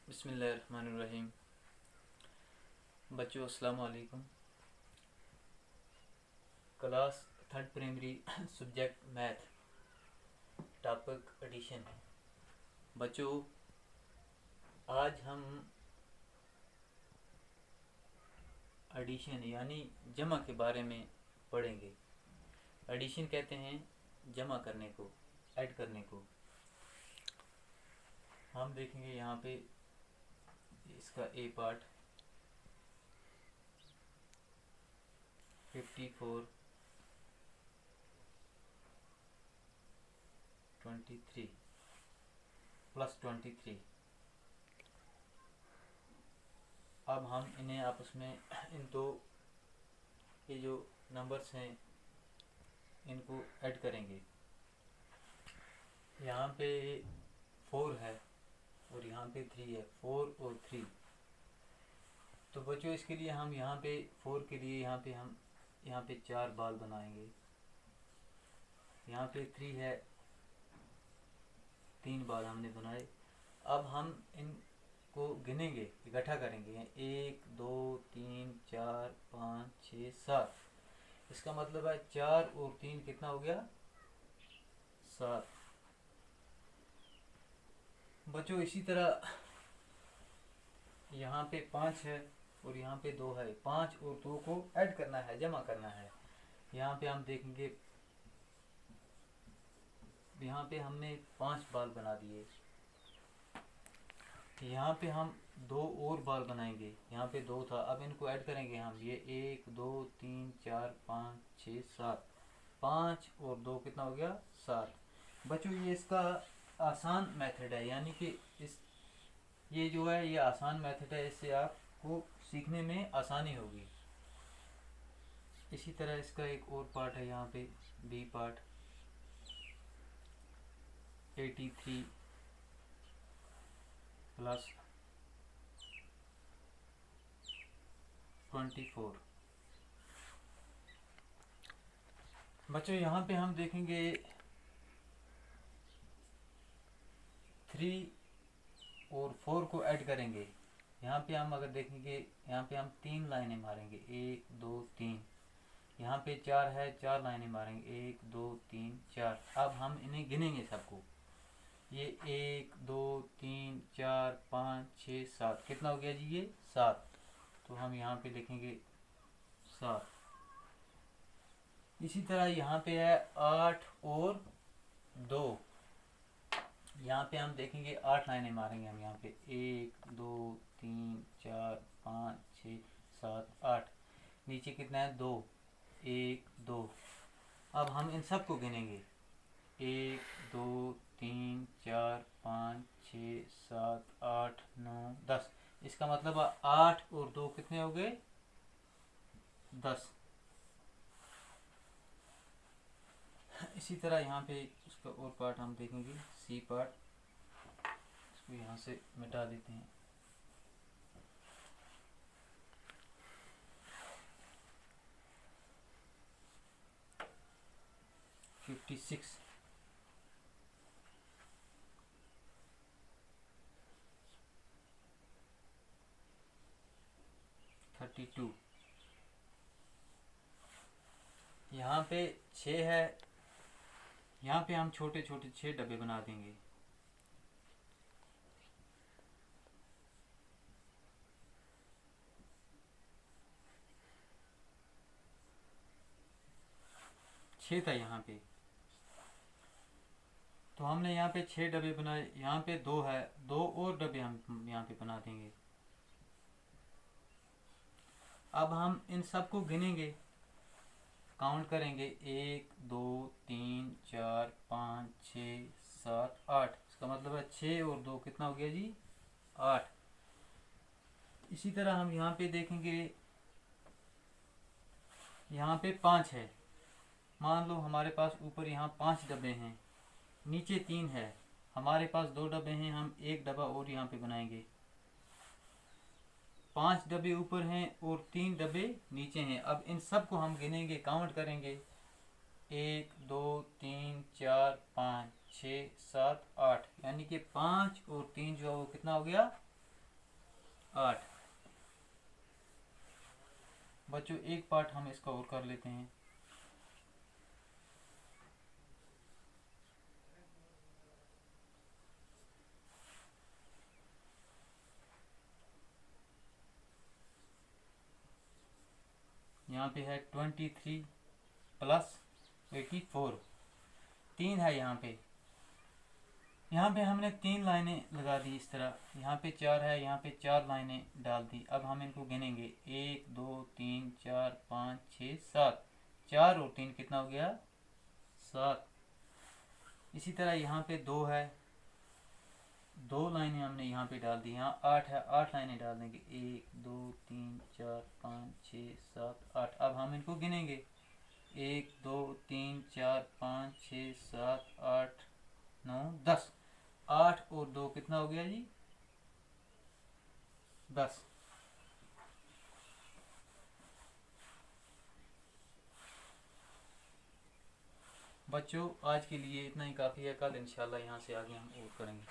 बिस्मिल्लाहिर्रहमानिर्रहीम। बच्चों अस्सलाम वालेकुम। Class third primary subject math, topic addition. बच्चों आज हम एडिशन यानी जमा के बारे में पढ़ेंगे। एडिशन कहते हैं जमा करने को, ऐड करने को। हम देखेंगे यहाँ पे इसका ए पार्ट 54 23 प्लस 23। अब हम इन्हें आपस में इन दो ये जो नंबर्स हैं इनको ऐड करेंगे। यहाँ पे 4 है और यहाँ पे 3 है, 4 और 3। तो बच्चों इसके लिए हम यहाँ पे 4 के लिए हम यहाँ पे 4 बाल बनाएंगे। यहाँ पे 3 है, 3 बाल हमने बनाए। अब हम इनको गिनेंगे, इकट्ठा करेंगे। 1 2 3 4 5 6 7। इसका मतलब है 4 और 3 कितना हो गया? 7। बच्चों इसी तरह यहाँ पे 5 है और यहाँ पे 2 है। 5 और 2 को ऐड करना है, जमा करना है। यहाँ पे हम देखेंगे, यहाँ पे हमने 5 बाल बना दिए। यहाँ पे हम 2 और बाल बनाएंगे। यहाँ पे 2 था, अब इनको ऐड करेंगे हम। ये 1 2 3 4 5 6 7। 5 और 2 कितना हो गया? 7। बच्चों ये इसका आसान मेथड है, यानी कि ये जो है ये आसान मेथड है। इससे आपको सीखने में आसानी होगी। इसी तरह इसका एक और पार्ट है, यहाँ पे बी पार्ट 83 प्लस 24। बच्चों यहाँ पे हम देखेंगे 3 और 4 को ऐड करेंगे। यहाँ पे हम अगर देखेंगे, यहाँ पे हम 3 लाइनें मारेंगे, 1 2 3। यहाँ पे 4 है, 4 लाइनें मारेंगे, 1 2 3 4। अब हम इन्हें गिनेंगे सबको। ये 1 2 3 4 5 6 7 कितना हो गया जी? ये 7। तो हम यहाँ पे लिखेंगे 7। इसी तरह यहाँ पे है 8 और 2। यहाँ पे हम देखेंगे 8 लाइनें मारेंगे हम। यहाँ पे 1 2 3 4 5 6 7 8। नीचे कितना है? 2 1 2। अब हम इन सब को गिनेंगे, 1 2 3 4 5 6 7 8 9 10। इसका मतलब 8 और 2 कितने हो गए? 10। इसी तरह यहाँ पे इसका और पार्ट हम देखेंगे, सी पार्ट। इसको यहाँ से मिटा देते हैं। फिफ्टी 32। यहाँ पे 6 है। यहाँ पे हम छोटे छोटे 6 डब्बे बना देंगे। छः था यहाँ पे, तो हमने यहाँ पे 6 डब्बे बनाए। यहाँ पे 2 है, 2 और डब्बे हम यहाँ पे बना देंगे। अब हम इन सब को गिनेंगे, काउंट करेंगे, 1 2 3 4 5 6 7 8। इसका मतलब है 6 और 2 कितना हो गया जी? 8। इसी तरह हम यहाँ पे देखेंगे, यहाँ पे 5 है। मान लो हमारे पास ऊपर यहाँ 5 डब्बे हैं, नीचे 3 है। हमारे पास 2 डब्बे हैं, हम 1 डब्बा और यहाँ पे बनाएंगे। 5 डब्बे ऊपर हैं और 3 डब्बे नीचे हैं। अब इन सब को हम गिनेंगे, काउंट करेंगे, 1 2 3 4 5 6 7 8। यानी कि 5 और 3 जो है वो कितना हो गया? 8। बच्चों एक पार्ट हम इसका और कर लेते हैं। यहाँ पे है 23 प्लस 84, 3 है यहाँ पे। यहाँ पे हमने 3 लाइनें लगा दी इस तरह, यहाँ पे 4 है, यहाँ पे 4 लाइनें डाल दी। अब हम इनको गिनेंगे, 1 2 3 4 5 6 7, 4 और 3 कितना हो गया, 7। इसी तरह यहाँ पे 2 है, 2 लाइनें हमने यहाँ पे डाल दी। यहाँ 8 है, 8 लाइनें डाल देंगे, 1 2 3 4 5 6 7 8। अब हम इनको गिनेंगे, 1 2 3 4 5 6 7 8 9 10। 8 और 2 कितना हो गया जी, 10। बच्चों आज के लिए इतना ही काफ़ी है। कल इंशाल्लाह यहाँ से आगे हम और करेंगे।